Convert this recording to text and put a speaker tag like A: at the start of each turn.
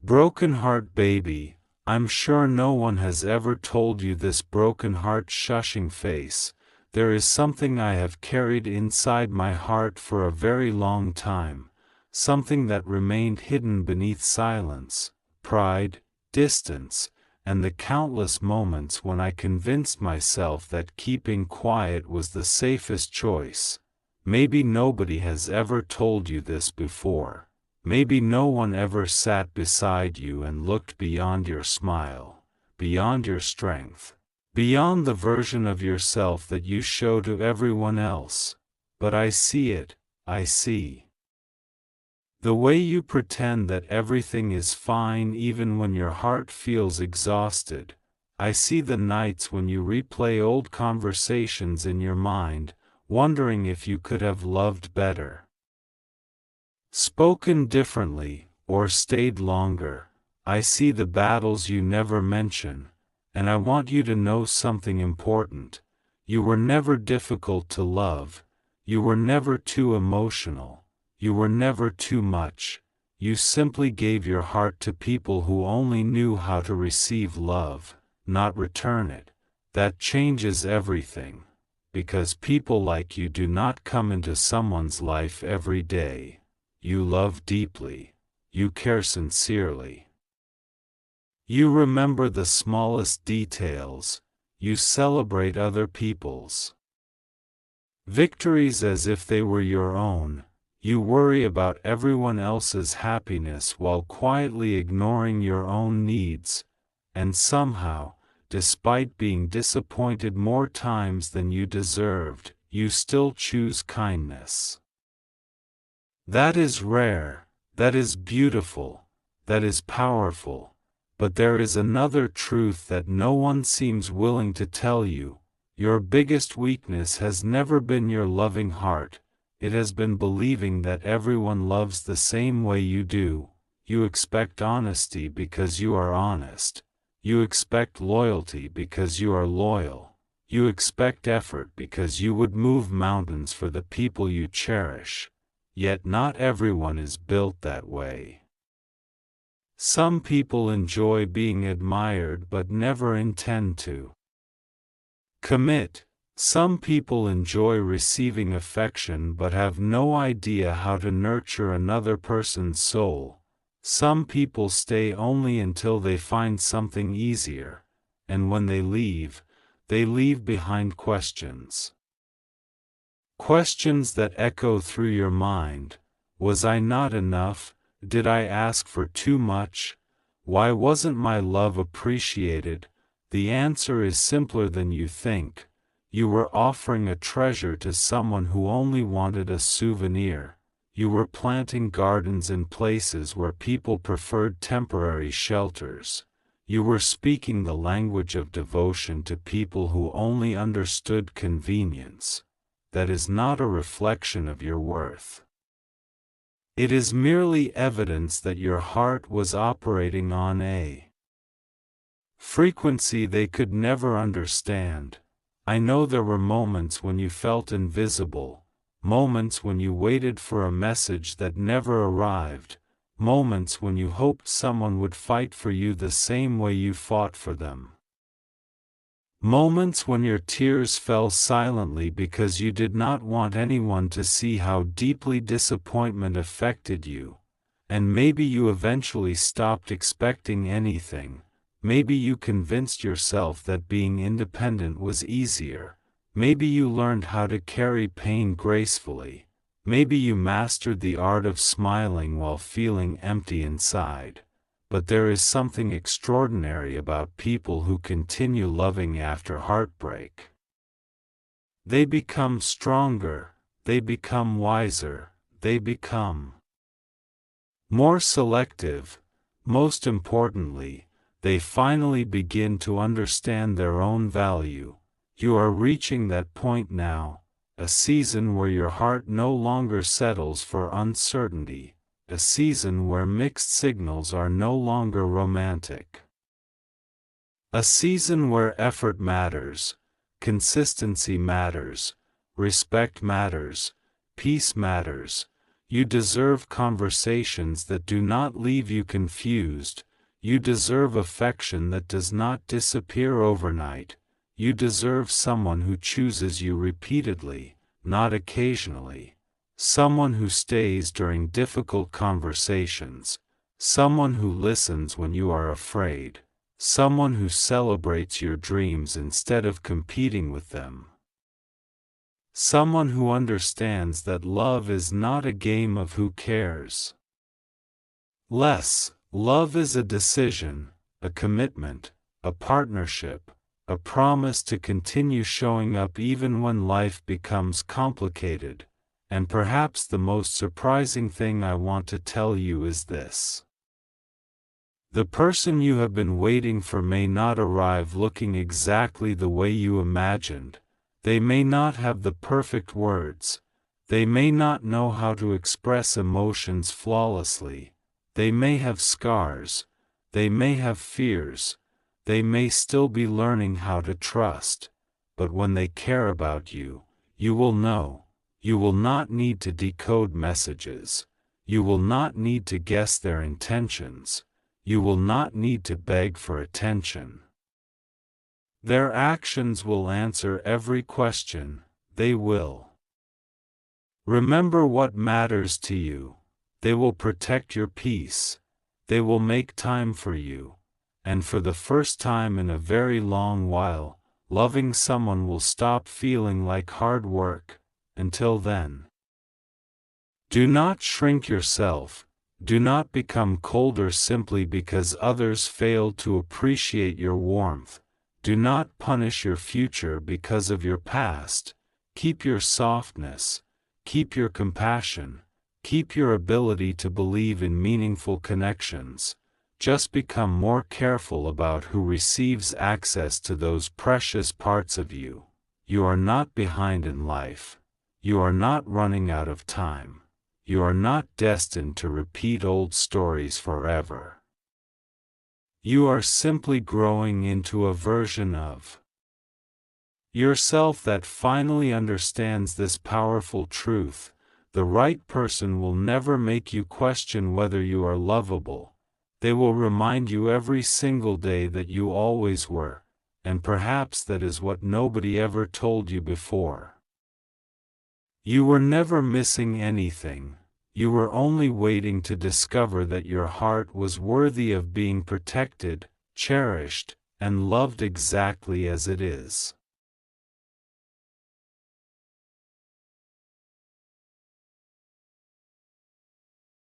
A: Broken heart baby, I'm sure no one has ever told you this broken heart shushing face. There is something I have carried inside my heart for a very long time, something that remained hidden beneath silence, pride, distance, and the countless moments when I convinced myself that keeping quiet was the safest choice. Maybe nobody has ever told you this before. Maybe no one ever sat beside you and looked beyond your smile, beyond your strength, beyond the version of yourself that you show to everyone else. But I see it, I see. The way you pretend that everything is fine even when your heart feels exhausted. I see the nights when you replay old conversations in your mind, wondering if you could have loved better, spoken differently, or stayed longer. I see the battles you never mention, and I want you to know something important. You were never difficult to love. You were never too emotional. You were never too much. You simply gave your heart to people who only knew how to receive love, not return it. That changes everything, because people like you do not come into someone's life every day. You love deeply. You care sincerely. You remember the smallest details. You celebrate other people's victories as if they were your own. You worry about everyone else's happiness while quietly ignoring your own needs. And somehow, despite being disappointed more times than you deserved, you still choose kindness. That is rare, that is beautiful, that is powerful. But there is another truth that no one seems willing to tell you. Your biggest weakness has never been your loving heart. It has been believing that everyone loves the same way you do. You expect honesty because you are honest. You expect loyalty because you are loyal. You expect effort because you would move mountains for the people you cherish. Yet not everyone is built that way. Some people enjoy being admired but never intend to commit. Some people enjoy receiving affection but have no idea how to nurture another person's soul. Some people stay only until they find something easier, and when they leave behind questions. Questions that echo through your mind. Was I not enough? Did I ask for too much? Why wasn't my love appreciated? The answer is simpler than you think. You were offering a treasure to someone who only wanted a souvenir. You were planting gardens in places where people preferred temporary shelters. You were speaking the language of devotion to people who only understood convenience. That is not a reflection of your worth. It is merely evidence that your heart was operating on a frequency they could never understand. I know there were moments when you felt invisible, moments when you waited for a message that never arrived, moments when you hoped someone would fight for you the same way you fought for them. Moments when your tears fell silently because you did not want anyone to see how deeply disappointment affected you. And maybe you eventually stopped expecting anything. Maybe you convinced yourself that being independent was easier. Maybe you learned how to carry pain gracefully. Maybe you mastered the art of smiling while feeling empty inside. But there is something extraordinary about people who continue loving after heartbreak. They become stronger, they become wiser, they become more selective. Most importantly, they finally begin to understand their own value. You are reaching that point now, a season where your heart no longer settles for uncertainty. A season where mixed signals are no longer romantic. A season where effort matters, consistency matters, respect matters, peace matters. You deserve conversations that do not leave you confused. You deserve affection that does not disappear overnight. You deserve someone who chooses you repeatedly, not occasionally. Someone who stays during difficult conversations. Someone who listens when you are afraid. Someone who celebrates your dreams instead of competing with them. Someone who understands that love is not a game of who cares less. Love is a decision, a commitment, a partnership, a promise to continue showing up even when life becomes complicated. And perhaps the most surprising thing I want to tell you is this. The person you have been waiting for may not arrive looking exactly the way you imagined. They may not have the perfect words. They may not know how to express emotions flawlessly. They may have scars. They may have fears. They may still be learning how to trust. But when they care about you, you will know. You will not need to decode messages. You will not need to guess their intentions. You will not need to beg for attention. Their actions will answer every question. They will remember what matters to you. They will protect your peace. They will make time for you. And for the first time in a very long while, loving someone will stop feeling like hard work. Until then, do not shrink yourself. Do not become colder simply because others fail to appreciate your warmth. Do not punish your future because of your past. Keep your softness. Keep your compassion. Keep your ability to believe in meaningful connections. Just become more careful about who receives access to those precious parts of you. You are not behind in life. You are not running out of time. You are not destined to repeat old stories forever. You are simply growing into a version of yourself that finally understands this powerful truth. The right person will never make you question whether you are lovable. They will remind you every single day that you always were, and perhaps that is what nobody ever told you before. You were never missing anything. You were only waiting to discover that your heart was worthy of being protected, cherished, and loved exactly as it is.